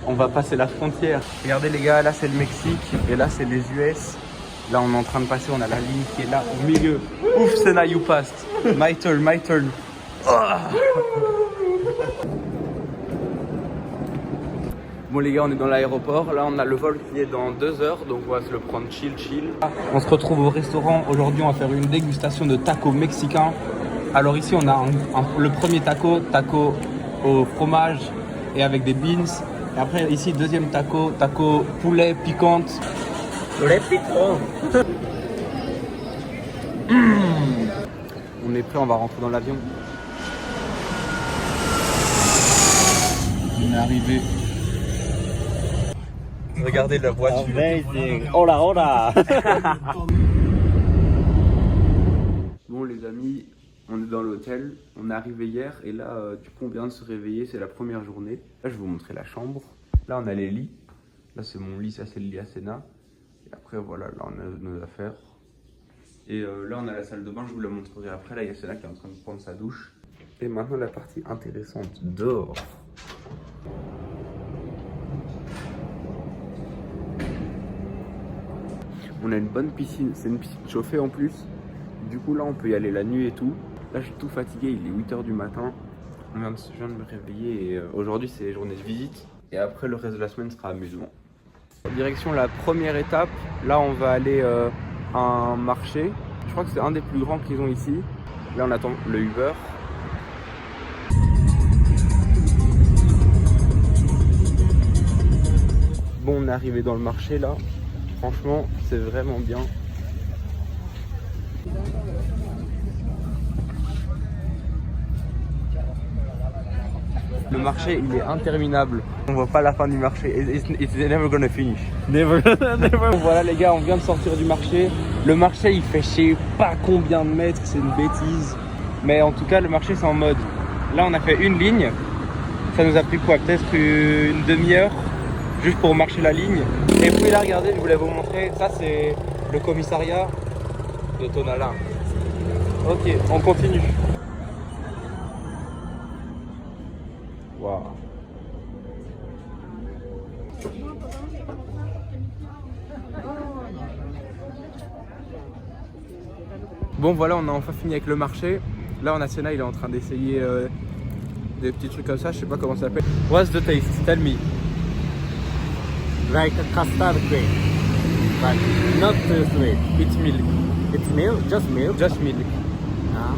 on va passer la frontière. Regardez les gars, là c'est le Mexique et là c'est les US. Là on est en train de passer, on a la ligne qui est là au milieu. Ouf, Senna, you passed. My turn, my turn. Oh. Bon les gars, on est dans l'aéroport. Là on a le vol qui est dans 2 heures, donc on va se le prendre chill. On se retrouve au restaurant. Aujourd'hui on va faire une dégustation de tacos mexicains. Alors ici on a le premier taco au fromage et avec des beans. Et après ici deuxième taco poulet piquante. Poulet piquant. On est prêt, on va rentrer dans l'avion. On est arrivé. Regardez la voiture. Amazing. Hola, hola. Bon les amis, on est dans l'hôtel. On est arrivé hier et là du coup on vient de se réveiller, c'est la première journée. Là je vais vous montrer la chambre. Là on a les lits. Là c'est mon lit, ça c'est le lit à Senna. Et après voilà, là on a nos affaires. Et là on a la salle de bain, je vous la montrerai après. Là il y a Senna qui est en train de prendre sa douche. Et maintenant la partie intéressante, dehors. On a une bonne piscine, c'est une piscine chauffée en plus. Du coup là on peut y aller la nuit et tout. Là je suis tout fatigué, il est 8 h du matin. Je viens de me réveiller et aujourd'hui c'est journée de visite. Et après le reste de la semaine sera amusement. Direction la première étape, là on va aller à un marché. Je crois que c'est un des plus grands qu'ils ont ici. Là on attend le Uber. Bon on est arrivé dans le marché là. Franchement, c'est vraiment bien. Le marché, il est interminable. On voit pas la fin du marché. It's never gonna finish. Never. Voilà les gars, on vient de sortir du marché. Le marché, il fait je sais pas combien de mètres, c'est une bêtise. Mais en tout cas, le marché, c'est en mode. Là, on a fait une ligne. Ça nous a pris quoi? Peut-être une demi-heure. Juste pour marcher la ligne. Et puis là, regardez, je voulais vous montrer, ça c'est le commissariat de Tonalá. Ok, on continue. Waouh. Bon voilà, on a enfin fini avec le marché. Là, on a Senna, il est en train d'essayer des petits trucs comme ça, je sais pas comment ça s'appelle. What's the taste? Tell me. Like a custard cream, but not too sweet. It's milk. It's milk, just milk. Just milk. Ah.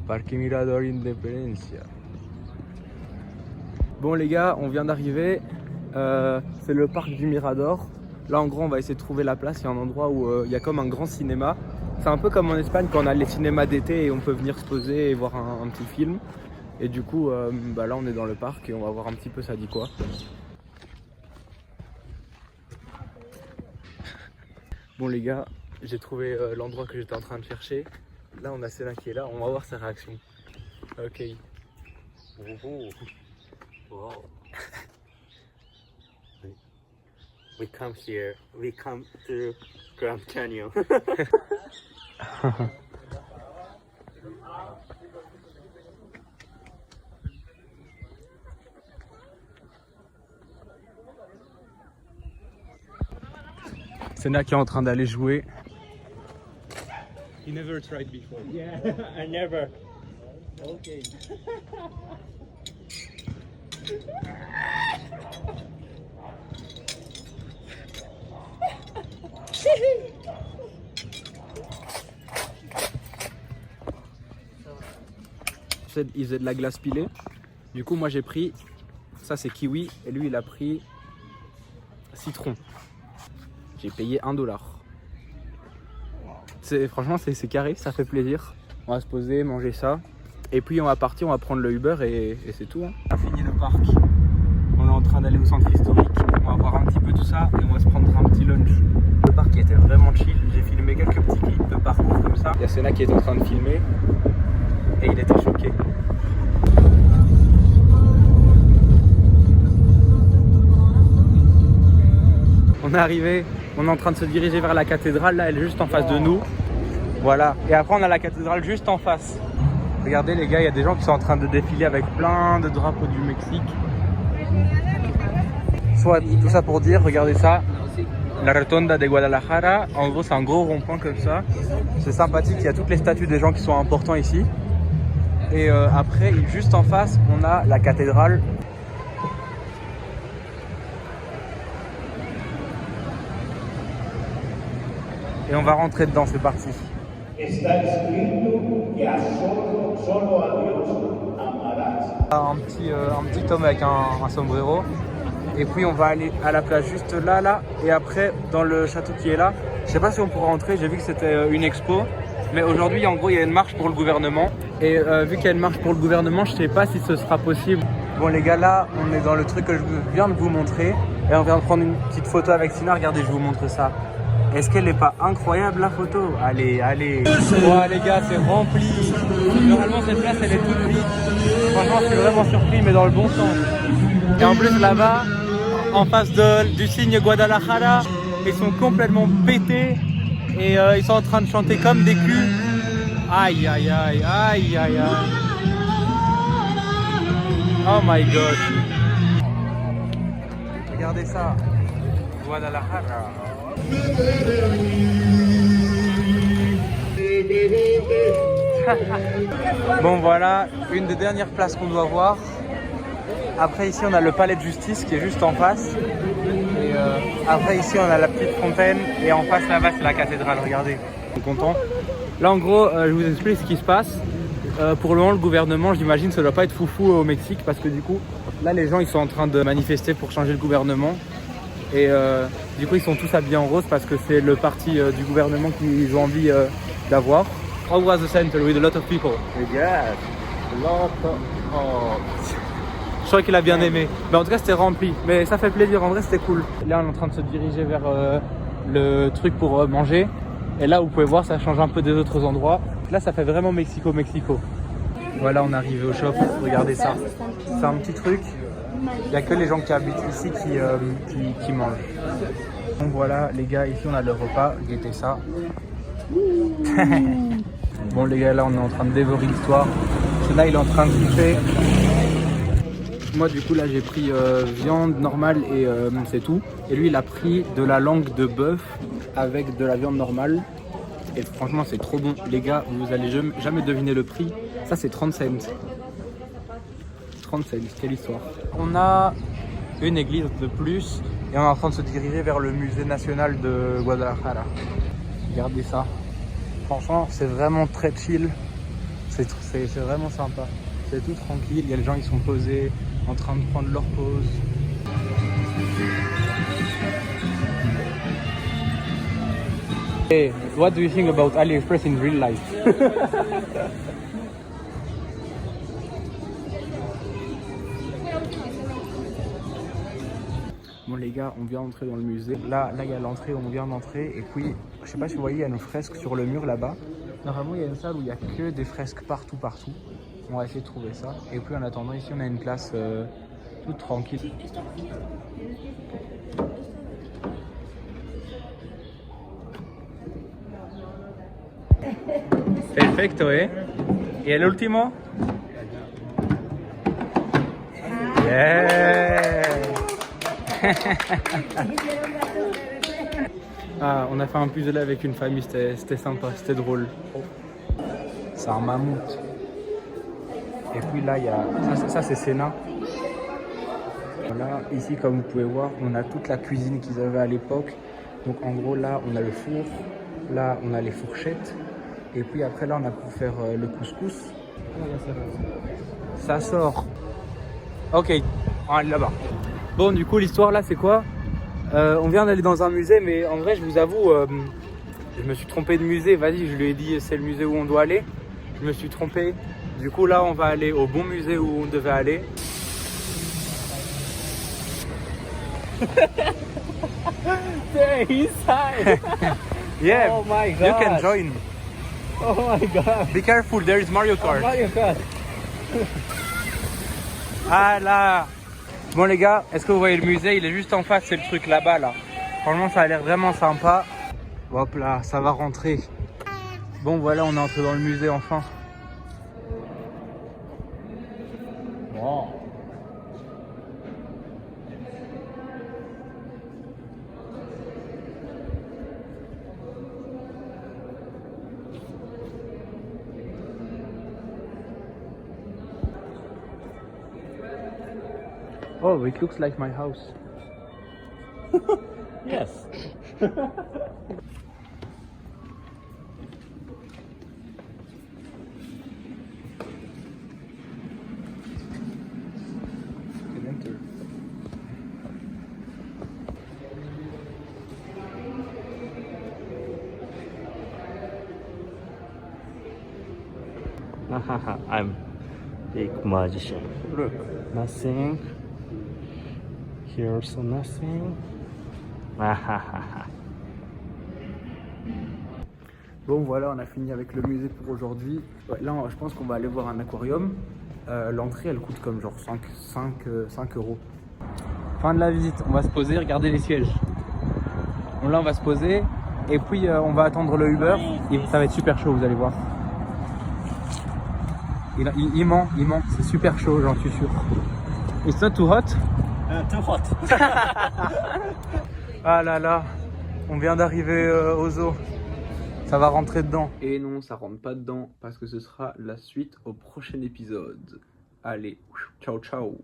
Parque Mirador Independencia. Bon les gars, on vient d'arriver. C'est le parc du Mirador. Là en gros on va essayer de trouver la place. Il y a un endroit où il y a comme un grand cinéma. C'est un peu comme en Espagne quand on a les cinémas d'été et on peut venir se poser et voir un petit film. Et du coup là on est dans le parc et on va voir un petit peu ça dit quoi. Bon les gars, j'ai trouvé l'endroit que j'étais en train de chercher. Là on a Senna qui est là, on va voir sa réaction. Ok. Wow. We come here. We come to Grand Canyon. Senna qui est en train d'aller jouer. You never tried before. Yeah, I never. Okay. Il faisait de la glace pilée. Du coup moi j'ai pris, ça c'est kiwi et lui il a pris citron. J'ai payé $1. Franchement c'est carré, ça fait plaisir. On va se poser, manger ça. Et puis on va partir, on va prendre le Uber et c'est tout. Hein. On a fini le parc. On est en train d'aller au centre historique. On va voir un petit peu tout ça et on va se prendre un petit lunch. Le parc était vraiment chill. J'ai filmé quelques petits clips de parcours comme ça. Il y a Senna qui est en train de filmer et il était choqué. On est arrivé, on est en train de se diriger vers la cathédrale. Là, elle est juste en face de nous. Voilà. Et après, on a la cathédrale juste en face. Regardez les gars, il y a des gens qui sont en train de défiler avec plein de drapeaux du Mexique. Soit tout ça pour dire, regardez ça. La Rotonda de Guadalajara, en gros c'est un gros rond-point comme ça. C'est sympathique, il y a toutes les statues des gens qui sont importants ici. Et après, juste en face, on a la cathédrale. Et on va rentrer dedans, c'est parti. Un petit homme avec un sombrero. Et puis on va aller à la plage juste là. Et après, dans le château qui est là, je sais pas si on pourra entrer, j'ai vu que c'était une expo. Mais aujourd'hui, en gros, il y a une marche pour le gouvernement. Et vu qu'il y a une marche pour le gouvernement, je sais pas si ce sera possible. Bon les gars, là, on est dans le truc que je viens de vous montrer. Et on vient de prendre une petite photo avec Sina. Regardez, je vous montre ça. Est-ce qu'elle n'est pas incroyable la photo? Allez. Ouais les gars, c'est rempli. Normalement cette place elle est toute vide. Franchement je suis vraiment surpris mais dans le bon sens. Et en plus là-bas, en face du signe Guadalajara, ils sont complètement pétés. Et ils sont en train de chanter comme des culs. Aïe. Oh my god. Regardez ça. Guadalajara. Bon voilà, une des dernières places qu'on doit voir. Après ici on a le palais de justice qui est juste en face. Et après ici on a la petite fontaine. Et en face là-bas c'est la cathédrale, regardez. Je suis content. Là en gros je vous explique ce qui se passe. Pour le moment le gouvernement, j'imagine ça doit pas être foufou au Mexique. Parce que du coup là les gens ils sont en train de manifester pour changer le gouvernement. Et du coup ils sont tous habillés en rose parce que c'est le parti du gouvernement qu'ils ont envie d'avoir. How was the center with a lot of people? Yes, a lot of... Oh. Je crois qu'il a bien aimé. Mais en tout cas c'était rempli. Mais ça fait plaisir, en vrai c'était cool. Là on est en train de se diriger vers le truc pour manger. Et là vous pouvez voir ça change un peu des autres endroits. Là ça fait vraiment Mexico. Voilà on est arrivé au shop, regardez ça. C'est un petit truc. Il n'y a que les gens qui habitent ici qui mangent. Donc voilà les gars, ici on a le repas, guettez ça. Bon les gars, là on est en train de dévorer l'histoire. Là il est en train de bouffer. Moi du coup là j'ai pris viande normale et c'est tout. Et lui il a pris de la langue de bœuf avec de la viande normale. Et franchement c'est trop bon. Les gars, vous allez jamais deviner le prix. Ça c'est 30 cents. 30 cents, quelle histoire. On a une église de plus et on est en train de se diriger vers le musée national de Guadalajara. Regardez ça. Franchement, c'est vraiment très chill. C'est vraiment sympa. C'est tout tranquille. Il y a les gens, ils sont posés, en train de prendre leur pause. Hey, what do you think about AliExpress in real life? Bon les gars, on vient d'entrer dans le musée. Là il y a l'entrée, on vient d'entrer. Et puis, je sais pas si vous voyez, il y a une fresque sur le mur là-bas. Normalement, il y a une salle où il y a que des fresques partout. On va essayer de trouver ça. Et puis en attendant, ici on a une place toute tranquille. Perfecto, eh? ¿Y el último? Yeah! Ah, on a fait un puzzle avec une famille, c'était sympa, c'était drôle. C'est un mammouth. Et puis là, il y a ça c'est Sénat. Voilà, ici comme vous pouvez voir, on a toute la cuisine qu'ils avaient à l'époque. Donc en gros là, on a le four, là on a les fourchettes. Et puis après là, on a pu faire le couscous. Ça sort. Ok, on est là-bas. Bon, du coup, l'histoire là, c'est quoi? On vient d'aller dans un musée, mais en vrai, je vous avoue, je me suis trompé de musée. Vas-y, je lui ai dit, c'est le musée où on doit aller. Je me suis trompé. Du coup, là, on va aller au bon musée où on devait aller. There, inside. Yeah, Oh my God. you can join. Oh my God. Be careful, there is Mario Kart. Mario Kart. Ah là. Bon les gars, est-ce que vous voyez le musée? Il est juste en face, c'est le truc là-bas là. Franchement ça a l'air vraiment sympa. Hop là, ça va rentrer. Bon voilà, on est entré dans le musée enfin. Wow. Oh, it looks like my house. Yes. can enter. I'm big magician. Look. Nothing. Here also nothing. Bon voilà, on a fini avec le musée pour aujourd'hui. Ouais, là, je pense qu'on va aller voir un aquarium. L'entrée, elle coûte comme genre 5 euros. Fin de la visite, on va se poser, regarder les sièges. Bon, là, on va se poser et puis on va attendre le Uber. Et ça va être super chaud, vous allez voir. Il ment, c'est super chaud, j'en suis sûr. It's not too hot? Too hot. Ah là là, on vient d'arriver au zoo. Ça va rentrer dedans. Et non, ça rentre pas dedans parce que ce sera la suite au prochain épisode. Allez, ciao ciao.